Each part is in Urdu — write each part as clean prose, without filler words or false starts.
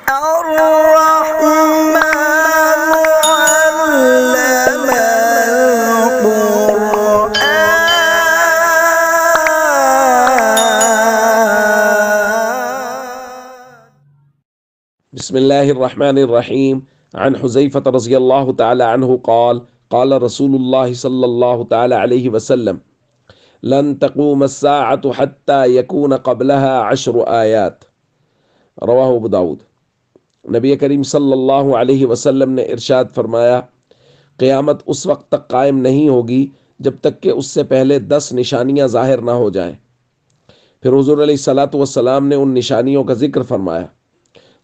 الرحمن علم بسم الله الرحمن الرحيم. عن حذيفة رضي الله تعالى عنه قال قال رسول الله صلى الله تعالى عليه وسلم لن تقوم الساعة حتى يكون قبلها 10 آيات. رواہ ابو داؤد۔ نبی کریم صلی اللہ علیہ وسلم نے ارشاد فرمایا، قیامت اس وقت تک قائم نہیں ہوگی جب تک کہ اس سے پہلے 10 نشانیاں ظاہر نہ ہو جائیں۔ پھر حضور علیہ الصلاۃ والسلام نے ان نشانیوں کا ذکر فرمایا: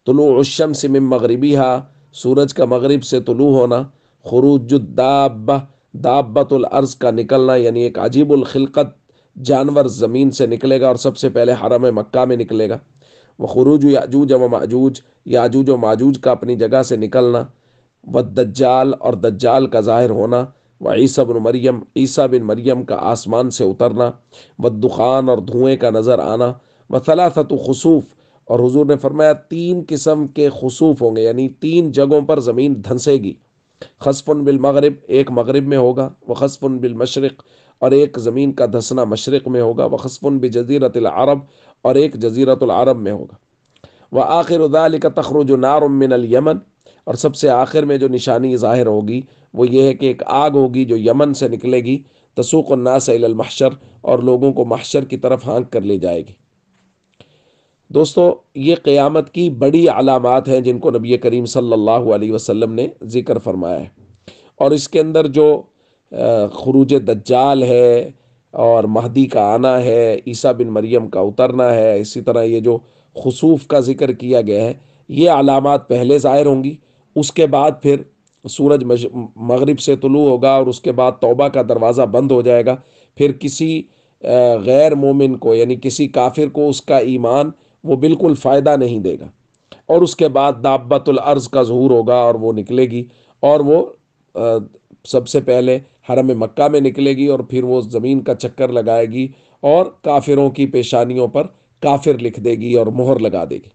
طلوع الشمس من مغربها، سورج کا مغرب سے طلوع ہونا، خروج الدابہ، دابۃ الارض کا نکلنا، یعنی ایک عجیب الخلقت جانور زمین سے نکلے گا اور سب سے پہلے حرم مکہ میں نکلے گا، وخروج یاجوج و ماجوج، یاجوج و ماجوج کا اپنی جگہ سے نکلنا، والدجال، اور دجال کا ظاہر ہونا، وعیسیٰ بن مریم، عیسیٰ بن مریم کا آسمان سے اترنا، والدخان، اور دھوئیں کا نظر آنا، وثلاثۃ خسوف، اور حضور نے فرمایا 3 قسم کے خسوف ہوں گے، یعنی 3 جگہوں پر زمین دھنسے گی۔ خسف بالمغرب، ایک مغرب میں ہوگا، وخسف بالمشرق، اور ایک زمین کا دھسنا مشرق میں ہوگا، وخسف بجزیرۃ العرب، اور ایک جزیرۃ العرب میں ہوگا، وآخر ذلك تخرج نار من الیمن، اور سب سے آخر میں جو نشانی ظاہر ہوگی وہ یہ ہے کہ ایک آگ ہوگی جو یمن سے نکلے گی، تسوق الناس الی المحشر، اور لوگوں کو محشر کی طرف ہانک کر لے جائے گی۔ دوستو، یہ قیامت کی بڑی علامات ہیں جن کو نبی کریم صلی اللہ علیہ وسلم نے ذکر فرمایا ہے، اور اس کے اندر جو خروج دجال ہے، اور مہدی کا آنا ہے، عیسیٰ بن مریم کا اترنا ہے، اسی طرح یہ جو خسوف کا ذکر کیا گیا ہے، یہ علامات پہلے ظاہر ہوں گی۔ اس کے بعد پھر سورج مغرب سے طلوع ہوگا، اور اس کے بعد توبہ کا دروازہ بند ہو جائے گا۔ پھر کسی غیر مومن کو، یعنی کسی کافر کو، اس کا ایمان وہ بالکل فائدہ نہیں دے گا، اور اس کے بعد دابۃ الارض کا ظہور ہوگا، اور وہ نکلے گی، اور وہ سب سے پہلے حرم مکہ میں نکلے گی، اور پھر وہ زمین کا چکر لگائے گی، اور کافروں کی پیشانیوں پر کافر لکھ دے گی اور مہر لگا دے گی۔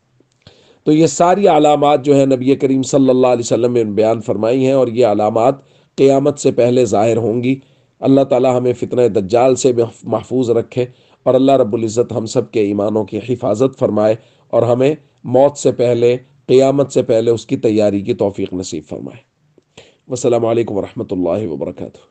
تو یہ ساری علامات جو ہیں نبی کریم صلی اللہ علیہ وسلم نے بیان فرمائی ہیں، اور یہ علامات قیامت سے پہلے ظاہر ہوں گی۔ اللہ تعالی ہمیں فتنہ دجال سے محفوظ رکھے، اور اللہ رب العزت ہم سب کے ایمانوں کی حفاظت فرمائے، اور ہمیں موت سے پہلے، قیامت سے پہلے اس کی تیاری کی توفیق نصیب فرمائے۔ والسلام علیکم ورحمۃ اللہ وبرکاتہ۔